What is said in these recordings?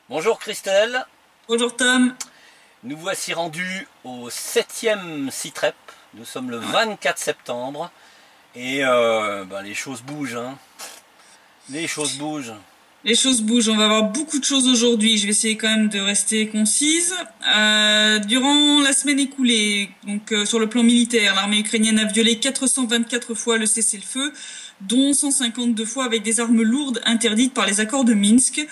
Bonjour Christelle, Bonjour Tom. nous voici rendus au 7e CITREP. Nous sommes le 24 septembre et les choses bougent, hein. Les choses bougent. Les choses bougent, on va avoir beaucoup de choses aujourd'hui. Je vais essayer quand même de rester concise. Durant la semaine écoulée, sur le plan militaire, l'armée ukrainienne a violé 424 fois le cessez-le-feu, dont 152 fois avec des armes lourdes interdites par les accords de Minsk,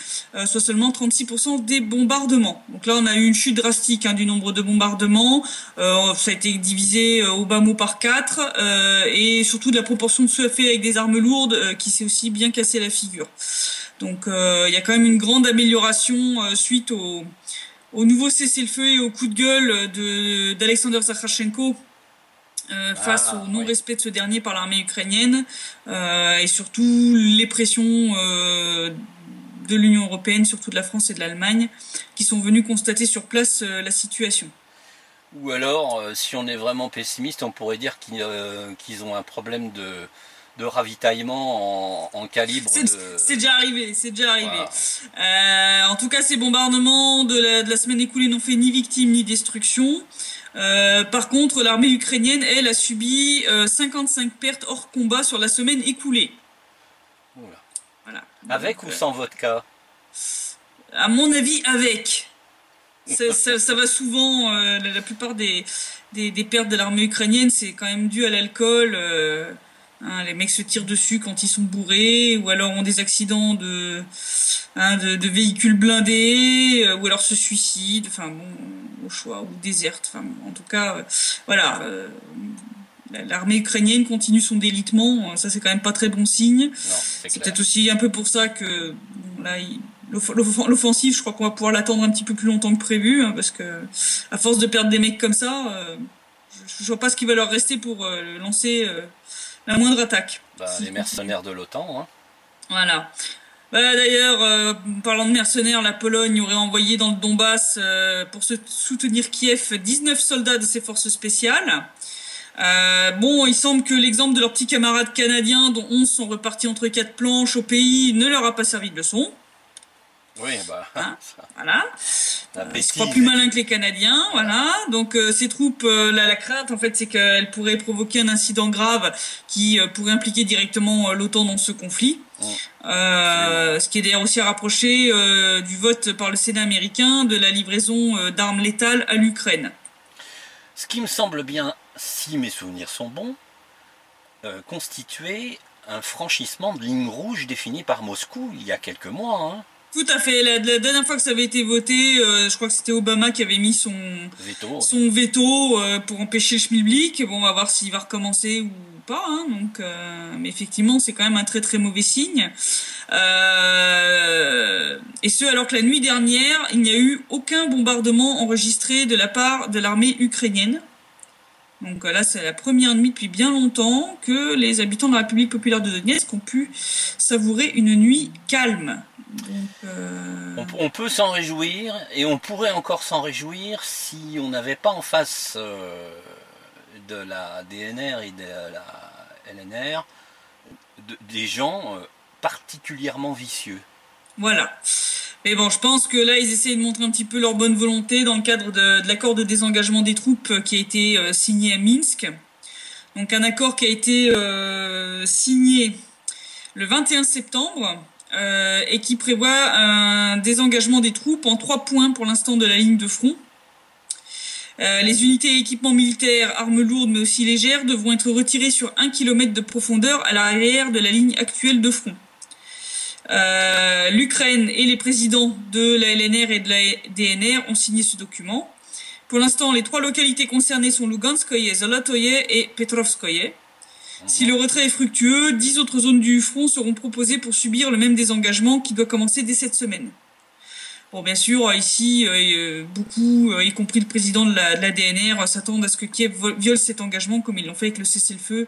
soit seulement 36% des bombardements. Donc là, on a eu une chute drastique du nombre de bombardements. Ça a été divisé au bas mot par 4, et surtout de la proportion de ceux faits avec des armes lourdes qui s'est aussi bien cassé la figure. Donc il y a quand même une grande amélioration suite au nouveau cessez-le-feu et au coup de gueule d'Alexander Zakharchenko face au non-respect de ce dernier par l'armée ukrainienne, et surtout les pressions de l'Union européenne, surtout de la France et de l'Allemagne, qui sont venus constater sur place la situation. Ou alors, si on est vraiment pessimiste, on pourrait dire qu'ils ont un problème de ravitaillement en calibre. C'est déjà arrivé, c'est déjà arrivé. Voilà. En tout cas, ces bombardements de la semaine écoulée n'ont fait ni victimes ni destruction. Par contre, l'armée ukrainienne, elle, a subi 55 pertes hors combat sur la semaine écoulée. Oula. Voilà. Avec ou sans vodka? À mon avis, avec. Ça va souvent, la plupart des pertes de l'armée ukrainienne, c'est quand même dû à l'alcool. Les mecs se tirent dessus quand ils sont bourrés, ou alors ont des accidents de véhicules blindés, ou alors se suicident, au choix, ou désertent. En tout cas, voilà. L'armée ukrainienne continue son délitement, ça c'est quand même pas très bon signe. C'est peut-être aussi un peu pour ça que l'offensive, je crois qu'on va pouvoir l'attendre un petit peu plus longtemps que prévu, parce que à force de perdre des mecs comme ça, je vois pas ce qui va leur rester pour lancer la moindre attaque. Les mercenaires de l'OTAN, hein. Voilà. D'ailleurs, parlant de mercenaires, la Pologne aurait envoyé dans le Donbass, pour soutenir Kiev, 19 soldats de ses forces spéciales. Il semble que l'exemple de leurs petits camarades canadiens, dont 11 sont repartis entre 4 planches au pays, ne leur a pas servi de leçon. Oui, voilà. Ils se croient plus malins que les Canadiens, voilà. Donc ces troupes, la crainte, en fait, c'est qu'elles pourraient provoquer un incident grave qui pourrait impliquer directement l'OTAN dans ce conflit. Ce qui est d'ailleurs aussi à rapprocher du vote par le Sénat américain de la livraison d'armes létales à l'Ukraine. Ce qui me semble bien, si mes souvenirs sont bons, constituer un franchissement de ligne rouge définie par Moscou il y a quelques mois, hein. Tout à fait. La dernière fois que ça avait été voté, je crois que c'était Obama qui avait mis son veto pour empêcher le schmilblick. Bon, on va voir s'il va recommencer ou pas. Mais effectivement, c'est quand même un très très mauvais signe. Et ce, alors que la nuit dernière, il n'y a eu aucun bombardement enregistré de la part de l'armée ukrainienne. Donc là, c'est la première nuit depuis bien longtemps que les habitants de la République populaire de Donetsk ont pu savourer une nuit calme. Donc, on peut s'en réjouir, et on pourrait encore s'en réjouir si on n'avait pas en face de la DNR et de la LNR des gens particulièrement vicieux. Voilà. Mais bon, je pense que là, ils essaient de montrer un petit peu leur bonne volonté dans le cadre de l'accord de désengagement des troupes qui a été signé à Minsk. Donc un accord qui a été signé le 21 septembre et qui prévoit un désengagement des troupes en 3 points pour l'instant de la ligne de front. Les unités et équipements militaires, armes lourdes mais aussi légères, devront être retirés sur 1 km de profondeur à l'arrière de la ligne actuelle de front. L'Ukraine et les présidents de la LNR et de la DNR ont signé ce document. Pour l'instant, les 3 localités concernées sont Luganskoye, Zolotoye et Petrovskoye. Si le retrait est fructueux, 10 autres zones du front seront proposées pour subir le même désengagement qui doit commencer dès cette semaine. Bon, bien sûr, ici, beaucoup, y compris le président de la DNR, s'attendent à ce que Kiev viole cet engagement comme ils l'ont fait avec le cessez-le-feu.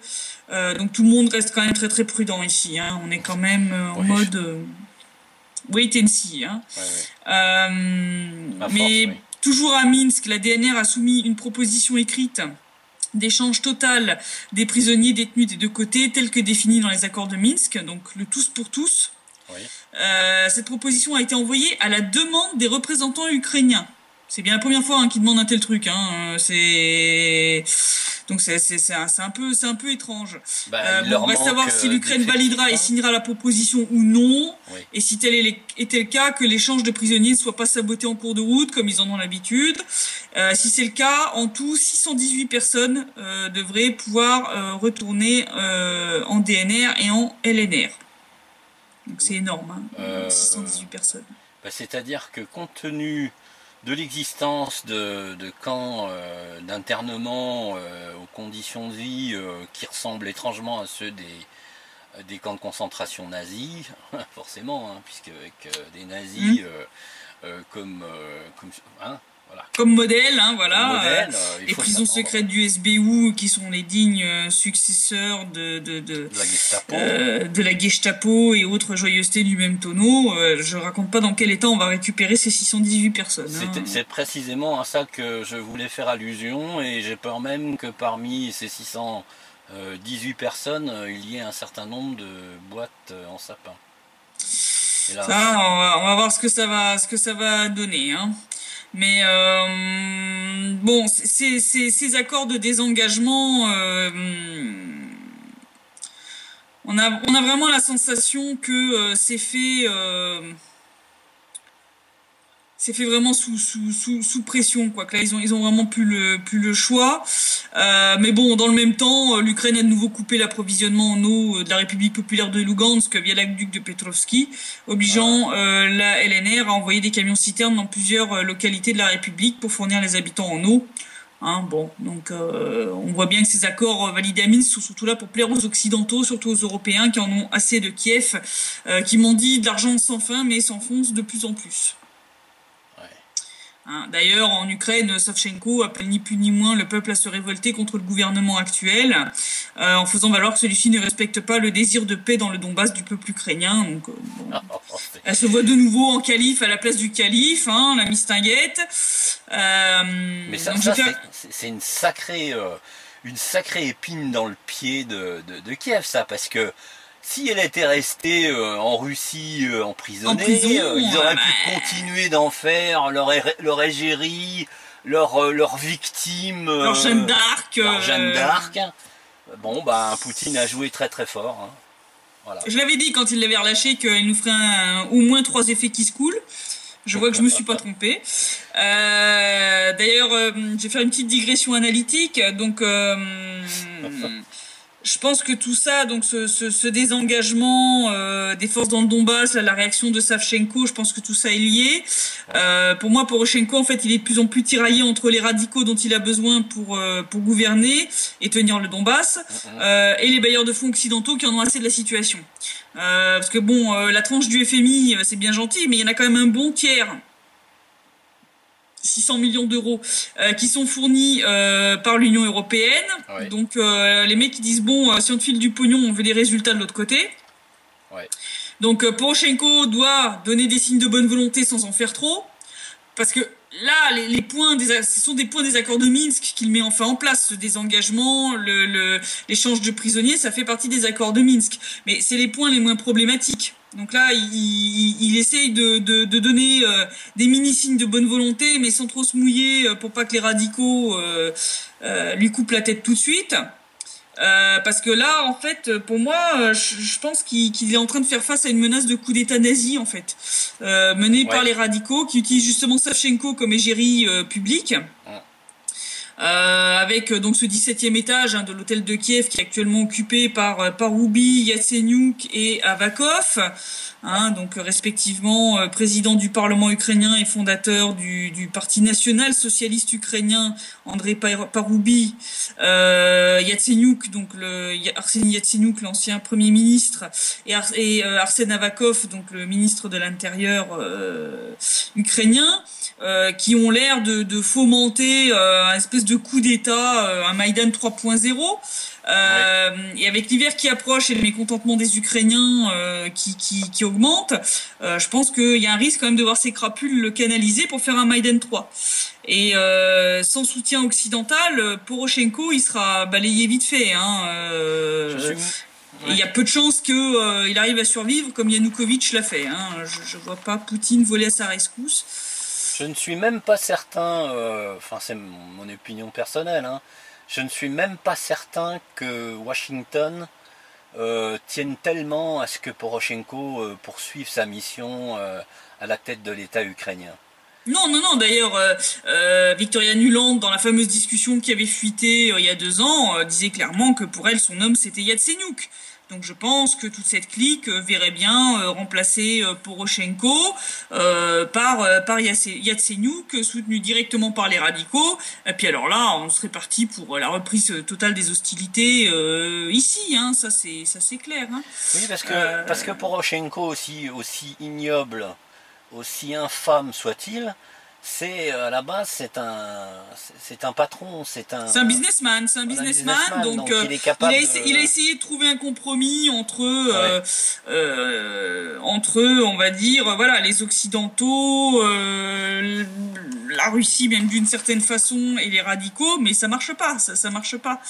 Donc tout le monde reste quand même très très prudent ici. On est quand même en mode wait and see. Toujours à Minsk, la DNR a soumis une proposition écrite d'échange total des prisonniers détenus des deux côtés, tel que défini dans les accords de Minsk, donc le tous pour tous. Oui. Cette proposition a été envoyée à la demande des représentants ukrainiens. C'est bien la première fois qu'ils demandent un tel truc. Donc c'est un peu étrange. Bon, reste à voir si l'Ukraine validera et signera la proposition ou non. Oui. Et si tel était le cas, que l'échange de prisonniers ne soit pas saboté en cours de route, comme ils en ont l'habitude. Si c'est le cas, en tout, 618 personnes devraient pouvoir retourner en DNR et en LNR. Donc c'est énorme, 618 personnes. C'est-à-dire que compte tenu de l'existence de camps d'internement aux conditions de vie qui ressemblent étrangement à ceux des camps de concentration nazis, forcément, puisque avec des nazis comme voilà. Comme modèle, les prisons secrètes du SBU qui sont les dignes successeurs de la Gestapo et autres joyeusetés du même tonneau. Je raconte pas dans quel état on va récupérer ces 618 personnes. C'est précisément à ça que je voulais faire allusion, et j'ai peur même que parmi ces 618 personnes, il y ait un certain nombre de boîtes en sapin. Et là, ça, on va voir ce que ça va donner. Mais bon, ces accords de désengagement, on a vraiment la sensation que c'est fait vraiment sous pression, quoi. Que là ils ont vraiment plus le choix. Mais bon, dans le même temps, l'Ukraine a de nouveau coupé l'approvisionnement en eau de la République populaire de Lugansk via l'aqueduc de Petrovski, obligeant la LNR à envoyer des camions citernes dans plusieurs localités de la République pour fournir les habitants en eau. Donc on voit bien que ces accords validés à Minsk sont surtout là pour plaire aux Occidentaux, surtout aux Européens qui en ont assez de Kiev, qui m'ont dit de l'argent sans fin mais s'enfonce de plus en plus. D'ailleurs, en Ukraine, Savchenko appelle ni plus ni moins le peuple à se révolter contre le gouvernement actuel, en faisant valoir que celui-ci ne respecte pas le désir de paix dans le Donbass du peuple ukrainien. Donc, elle se voit de nouveau en calife à la place du calife, la mistinguette. Mais ça c'est une sacrée épine dans le pied de Kiev, ça, parce que si elle était restée en Russie emprisonnée, ils auraient pu continuer d'en faire leur égérie, leur victime, leur Jeanne d'Arc. Bon, Poutine a joué très très fort. Voilà. Je l'avais dit quand il l'avait relâché qu'il nous ferait au moins 3 effets qui se coulent. Je vois que je me suis pas trompé. D'ailleurs, je vais faire une petite digression analytique. Donc, je pense que tout ça, donc ce désengagement des forces dans le Donbass, la réaction de Savchenko, je pense que tout ça est lié. Pour moi, Poroshenko, en fait, il est de plus en plus tiraillé entre les radicaux dont il a besoin pour gouverner et tenir le Donbass, et les bailleurs de fonds occidentaux qui en ont assez de la situation. Parce que bon, la tranche du FMI, c'est bien gentil, mais il y en a quand même un bon tiers. 600 millions d'euros qui sont fournis par l'Union européenne. Ouais. Donc les mecs qui disent bon, si on te file du pognon, on veut des résultats de l'autre côté. Ouais. Donc Poroshenko doit donner des signes de bonne volonté sans en faire trop, parce que là, ce sont des points des accords de Minsk qu'il met enfin en place. Ce désengagement, l'échange de prisonniers, ça fait partie des accords de Minsk. Mais c'est les points les moins problématiques. Donc là, il essaye de donner des mini-signes de bonne volonté, mais sans trop se mouiller pour pas que les radicaux lui coupent la tête tout de suite. Parce que là, en fait, pour moi, je pense qu'il est en train de faire face à une menace de coup d'État nazi, en fait, menée par les radicaux qui utilisent justement Savchenko comme égérie publique. Avec donc ce 17e étage de l'hôtel de Kiev qui est actuellement occupé par Paroubi, Yatsenyuk et Avakov, donc respectivement président du Parlement ukrainien et fondateur du Parti national socialiste ukrainien Andrei Paroubi, Yatsenyuk, donc Arseny Yatsenyuk, l'ancien premier ministre, et Arsen Avakov, donc le ministre de l'Intérieur ukrainien. Qui ont l'air de fomenter un espèce de coup d'État, un Maïdan 3.0. Et avec l'hiver qui approche et le mécontentement des Ukrainiens qui augmente, je pense qu'il y a un risque quand même de voir ces crapules le canaliser pour faire un Maïdan 3. Et sans soutien occidental, Poroshenko, il sera balayé vite fait. Et il y a peu de chances qu'il arrive à survivre comme Yanukovych l'a fait. Hein. Je vois pas Poutine voler à sa rescousse. Je ne suis même pas certain, enfin c'est mon opinion personnelle, hein, je ne suis même pas certain que Washington tienne tellement à ce que Poroshenko poursuive sa mission à la tête de l'État ukrainien. Non. D'ailleurs, Victoria Nuland, dans la fameuse discussion qui avait fuité il y a 2 ans, disait clairement que pour elle, son homme, c'était Yatsenyuk. Donc je pense que toute cette clique verrait bien remplacer Poroshenko par Yatsenyuk, soutenu directement par les radicaux. Et puis alors là, on serait parti pour la reprise totale des hostilités ici. Hein, ça c'est clair. Hein. Oui, parce que Poroshenko, aussi ignoble, aussi infâme soit-il, c'est à la base c'est un patron, c'est un businessman, donc il a essayé de trouver un compromis entre on va dire voilà les occidentaux, la Russie même d'une certaine façon et les radicaux, mais ça marche pas, ça marche pas,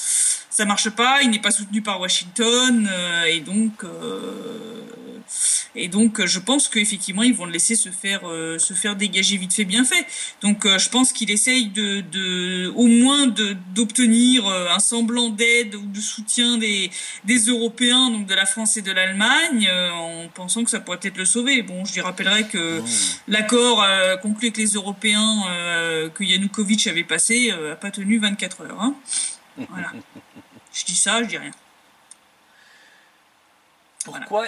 il n'est pas soutenu par Washington et donc je pense qu'effectivement ils vont le laisser se faire dégager vite fait bien fait. Donc je pense qu'il essaye au moins d'obtenir un semblant d'aide ou de soutien des Européens, donc de la France et de l'Allemagne, en pensant que ça pourrait peut-être le sauver. Bon, je lui rappellerai que l'accord conclu avec les Européens que Yanukovych avait passé a pas tenu 24 heures. Hein. Voilà. Je dis ça, je dis rien.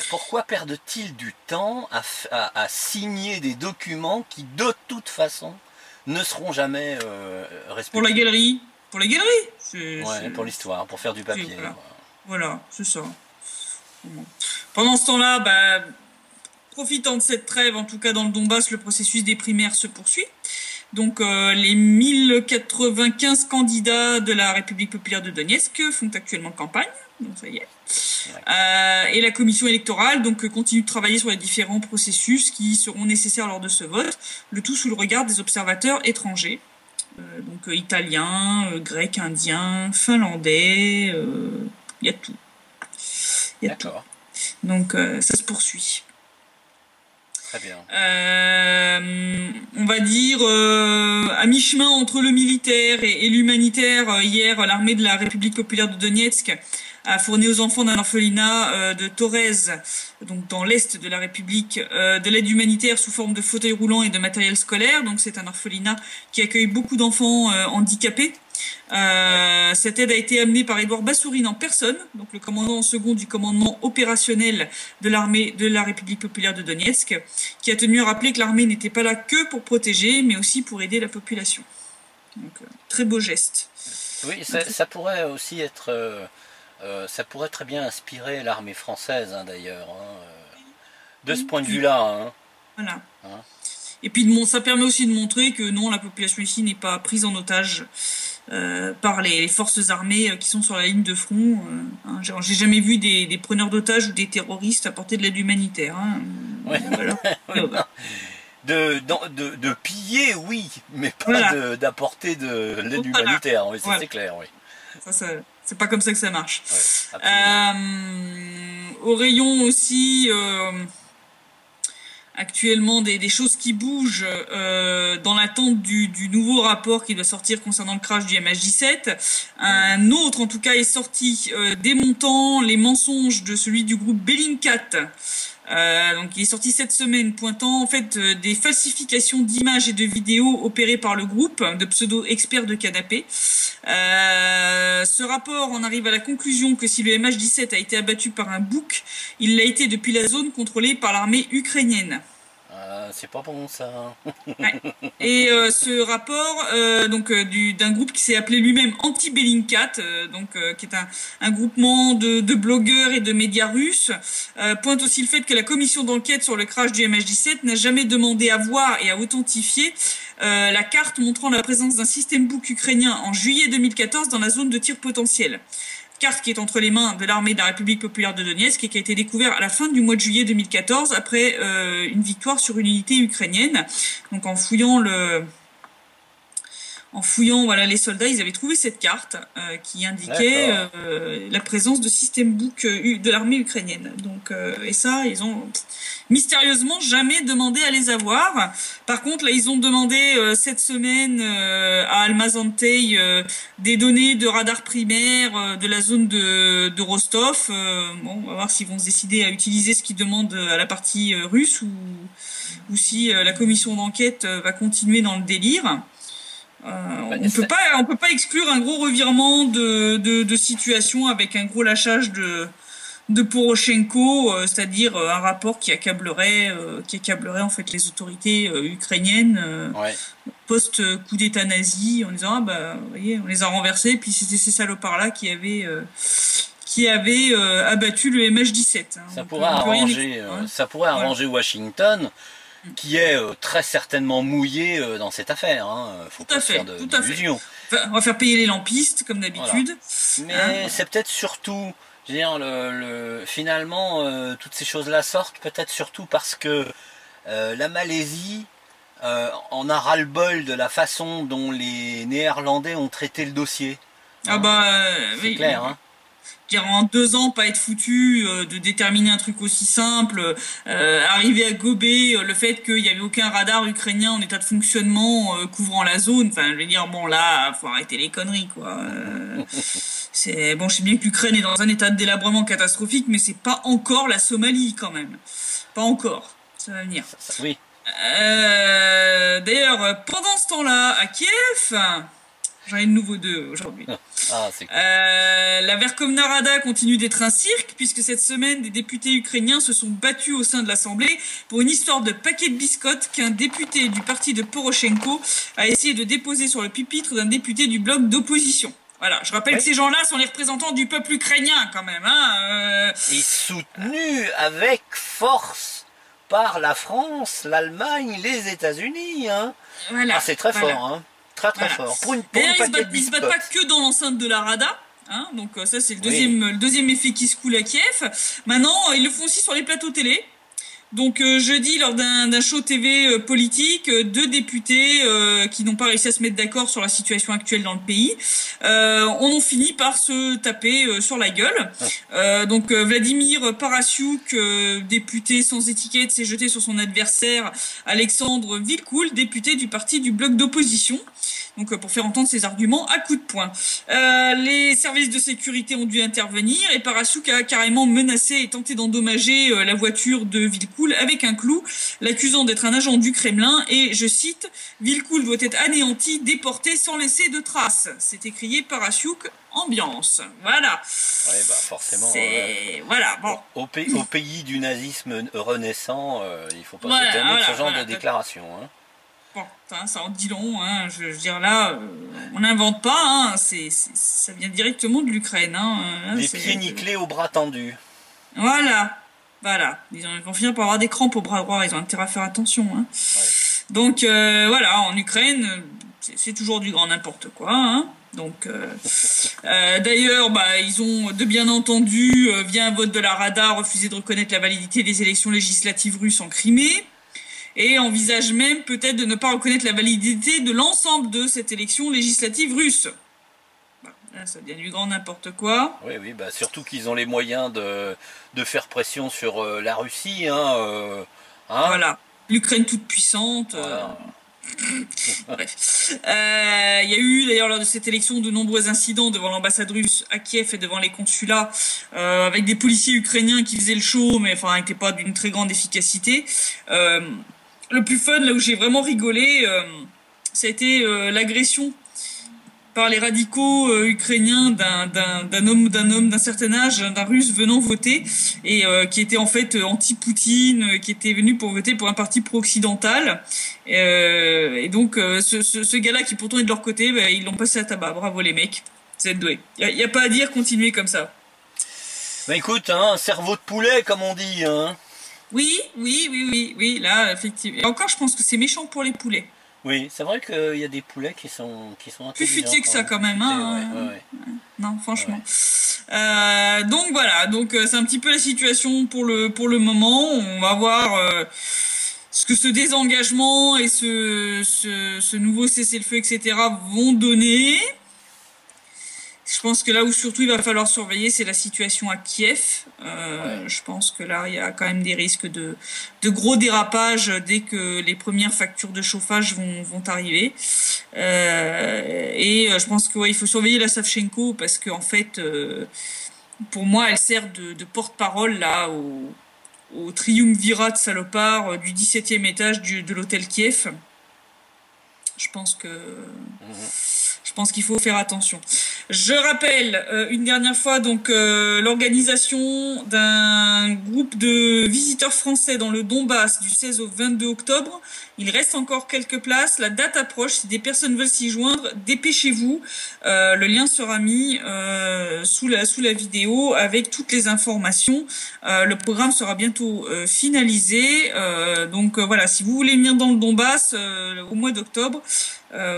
Pourquoi perdent-ils du temps à signer des documents qui, de toute façon, ne seront jamais respectés? Pour la galerie. Pour l'histoire, pour faire du papier. Voilà, c'est ça. Pendant ce temps-là, profitant de cette trêve, en tout cas dans le Donbass, le processus des primaires se poursuit. Donc les 1095 candidats de la République populaire de Donetsk font actuellement campagne. Donc ça y est. Et la commission électorale continue de travailler sur les différents processus qui seront nécessaires lors de ce vote, le tout sous le regard des observateurs étrangers, italiens, grecs, indiens, finlandais, il y a tout. D'accord. Donc ça se poursuit. Très bien. On va dire à mi-chemin entre le militaire et l'humanitaire, hier l'armée de la République populaire de Donetsk a fourni aux enfants d'un orphelinat de Torez, donc dans l'est de la République, de l'aide humanitaire sous forme de fauteuils roulants et de matériel scolaire. Donc c'est un orphelinat qui accueille beaucoup d'enfants handicapés. Cette aide a été amenée par Édouard Bassourine en personne, donc le commandant en second du commandement opérationnel de l'armée de la République populaire de Donetsk, qui a tenu à rappeler que l'armée n'était pas là que pour protéger, mais aussi pour aider la population. Donc très beau geste. Oui, ça pourrait aussi être... ça pourrait très bien inspirer l'armée française, hein, d'ailleurs, de ce point de vue-là. Hein. Voilà. Hein. Et puis ça permet aussi de montrer que non, la population ici n'est pas prise en otage par les forces armées qui sont sur la ligne de front. J'ai jamais vu des preneurs d'otages ou des terroristes apporter de l'aide humanitaire. Hein. Ouais. Voilà. De piller, oui, mais pas d'apporter de l'aide humanitaire. Oui, c'est clair, oui. Ça, c'est pas comme ça que ça marche. Ouais, au rayon aussi, actuellement, des choses qui bougent dans l'attente du nouveau rapport qui doit sortir concernant le crash du MH17. Un autre, en tout cas, est sorti démontant les mensonges de celui du groupe Bellingcat. Donc il est sorti cette semaine, pointant en fait des falsifications d'images et de vidéos opérées par le groupe de pseudo-experts de canapé. Ce rapport en arrive à la conclusion que si le MH17 a été abattu par un bouc, il l'a été depuis la zone contrôlée par l'armée ukrainienne. C'est pas bon ça. Ouais. Et ce rapport d'un groupe qui s'est appelé lui-même Anti-Bellingcat, qui est un groupement de blogueurs et de médias russes, pointe aussi le fait que la commission d'enquête sur le crash du MH17 n'a jamais demandé à voir et à authentifier la carte montrant la présence d'un système bouc ukrainien en juillet 2014 dans la zone de tir potentiel. Carte qui est entre les mains de l'armée de la République populaire de Donetsk et qui a été découverte à la fin du mois de juillet 2014 après une victoire sur une unité ukrainienne. Donc en fouillant en fouillant, voilà, les soldats, ils avaient trouvé cette carte qui indiquait la présence de système book de l'armée ukrainienne. Donc, et ça, ils ont mystérieusement jamais demandé à les avoir. Par contre, là, ils ont demandé cette semaine à Almazantey des données de radar primaire de la zone de Rostov. Bon, on va voir s'ils vont se décider à utiliser ce qu'ils demandent à la partie russe ou si la commission d'enquête va continuer dans le délire. On peut pas exclure un gros revirement de situation avec un gros lâchage de Poroshenko, c'est-à-dire un rapport qui accablerait en fait les autorités ukrainiennes post coup d'État nazi en disant vous voyez, on les a renversés, puis c'était ces salopards là qui avaient abattu le MH17. Ça pourrait arranger Washington, qui est très certainement mouillé dans cette affaire. Faut pas faire d'illusions. On va faire payer les lampistes, comme d'habitude. Voilà. Mais c'est peut-être surtout, je veux dire, finalement, toutes ces choses-là sortent peut-être surtout parce que la Malaisie en a ras-le-bol de la façon dont les Néerlandais ont traité le dossier. C'est clair, hein. En 2 ans, pas être foutu de déterminer un truc aussi simple, arriver à gober le fait qu'il n'y avait aucun radar ukrainien en état de fonctionnement couvrant la zone. Enfin, je veux dire, bon là, faut arrêter les conneries, quoi. C'est bon, je sais bien que l'Ukraine est dans un état de délabrement catastrophique, mais c'est pas encore la Somalie quand même. Pas encore. Ça va venir. Oui. D'ailleurs, pendant ce temps-là, à Kiev. J'en ai de nouveau 2 aujourd'hui. C'est cool. La Verkhovna Rada continue d'être un cirque, puisque cette semaine, des députés ukrainiens se sont battus au sein de l'Assemblée pour une histoire de paquet de biscottes qu'un député du parti de Poroshenko a essayé de déposer sur le pupitre d'un député du bloc d'opposition. Voilà, je rappelle que ces gens-là sont les représentants du peuple ukrainien quand même. Et soutenus avec force par la France, l'Allemagne, les États-Unis. Voilà. C'est très fort, hein. Très fort. D'ailleurs, ils se battent pas que dans l'enceinte de la Rada. Donc ça, c'est le deuxième effet qui se coule à Kiev. Maintenant, ils le font aussi sur les plateaux télé. Donc jeudi, lors d'un show TV politique, 2 députés qui n'ont pas réussi à se mettre d'accord sur la situation actuelle dans le pays, ont fini par se taper sur la gueule. Donc Vladimir Parasyuk, député sans étiquette, s'est jeté sur son adversaire Alexandre Vilkoul, député du parti du bloc d'opposition. Donc pour faire entendre ses arguments à coups de poing. Les services de sécurité ont dû intervenir et Parasyuk a carrément menacé et tenté d'endommager la voiture de Vilkoul avec un clou, l'accusant d'être un agent du Kremlin et, je cite, « Vilkoul doit être anéanti, déporté sans laisser de traces ». C'est écrié Parasyuk, ambiance. Voilà. Oui, forcément. Voilà, bon. Au pays du nazisme renaissant, il faut pas s'étonner de ce genre de déclaration. Bon, ça en dit long, je veux dire là, on n'invente pas, ça vient directement de l'Ukraine. Les pieds nickelés aux bras tendus. Voilà. Ils vont finir par avoir des crampes au bras droit, ils ont intérêt à faire attention. Donc voilà, en Ukraine, c'est toujours du grand n'importe quoi. Donc d'ailleurs, ils ont de bien entendu, via un vote de la Rada, refusé de reconnaître la validité des élections législatives russes en Crimée. Et envisage même peut-être de ne pas reconnaître la validité de l'ensemble de cette élection législative russe. Là, ça devient du grand n'importe quoi. Oui, surtout qu'ils ont les moyens de faire pression sur la Russie. Voilà, l'Ukraine toute puissante. Voilà. Bref. Il y a eu d'ailleurs lors de cette élection de nombreux incidents devant l'ambassade russe à Kiev et devant les consulats avec des policiers ukrainiens qui faisaient le show mais n'étaient pas d'une très grande efficacité. Le plus fun, là où j'ai vraiment rigolé, ça a été l'agression par les radicaux ukrainiens d'un certain âge, d'un russe venant voter et qui était en fait anti-Poutine, qui était venu pour voter pour un parti pro-occidental. Et donc ce gars-là qui pourtant est de leur côté, ils l'ont passé à tabac. Bravo les mecs, vous êtes doués. Il y a pas à dire, continuez comme ça. Écoute, cerveau de poulet comme on dit. Oui, là effectivement. Et encore, je pense que c'est méchant pour les poulets. Oui, c'est vrai qu'il y a des poulets qui sont plus futés que ça quand même. Ouais. Non, franchement. Donc voilà, c'est un petit peu la situation pour le moment. On va voir ce que ce désengagement et ce nouveau cessez-le-feu, etc., vont donner. Je pense que là où surtout il va falloir surveiller, c'est la situation à Kiev. Je pense que là, il y a quand même des risques de gros dérapages dès que les premières factures de chauffage vont arriver. Et je pense qu'il faut surveiller la Savchenko parce que en fait, pour moi, elle sert de porte-parole là au triumvirat de salopards du 17e étage de l'hôtel Kiev. Je pense qu'il faut faire attention. Je rappelle une dernière fois donc l'organisation d'un groupe de visiteurs français dans le Donbass du 16 au 22 octobre. Il reste encore quelques places. La date approche. Si des personnes veulent s'y joindre, dépêchez-vous. Le lien sera mis sous la vidéo avec toutes les informations. Le programme sera bientôt finalisé. Donc voilà, si vous voulez venir dans le Donbass au mois d'octobre,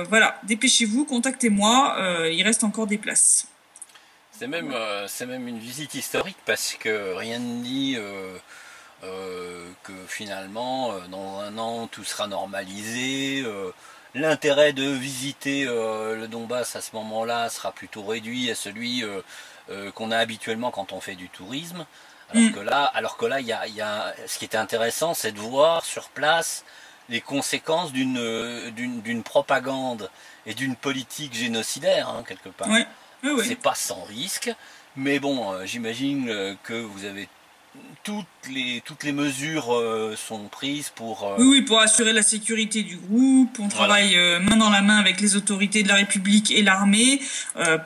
voilà, dépêchez-vous, contactez-moi, il reste encore des places. C'est même une visite historique parce que rien ne dit que finalement, dans un an, tout sera normalisé. L'intérêt de visiter le Donbass à ce moment-là sera plutôt réduit à celui qu'on a habituellement quand on fait du tourisme. Alors que là, ce qui était intéressant, c'est de voir sur place les conséquences d'une propagande et d'une politique génocidaire, hein, quelque part. Ouais. Oui. C'est pas sans risque, mais bon, j'imagine que vous avez toutes les mesures sont prises pour... Oui, pour assurer la sécurité du groupe. On travaille main dans la main avec les autorités de la République et l'armée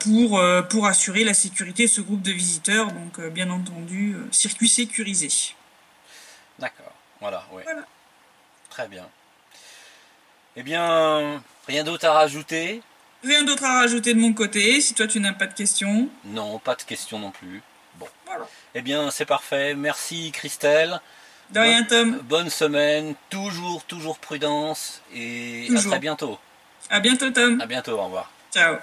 pour assurer la sécurité de ce groupe de visiteurs. Donc, bien entendu, circuit sécurisé. D'accord, voilà. Très bien. Eh bien, rien d'autre à rajouter? Rien d'autre à rajouter de mon côté, si toi tu n'as pas de questions. Non, pas de questions non plus. Bon. Voilà. Eh bien, c'est parfait. Merci Christelle. De rien, Tom. Bonne semaine. Toujours prudence. Et toujours. à très bientôt. À bientôt, Tom. À bientôt, au revoir. Ciao.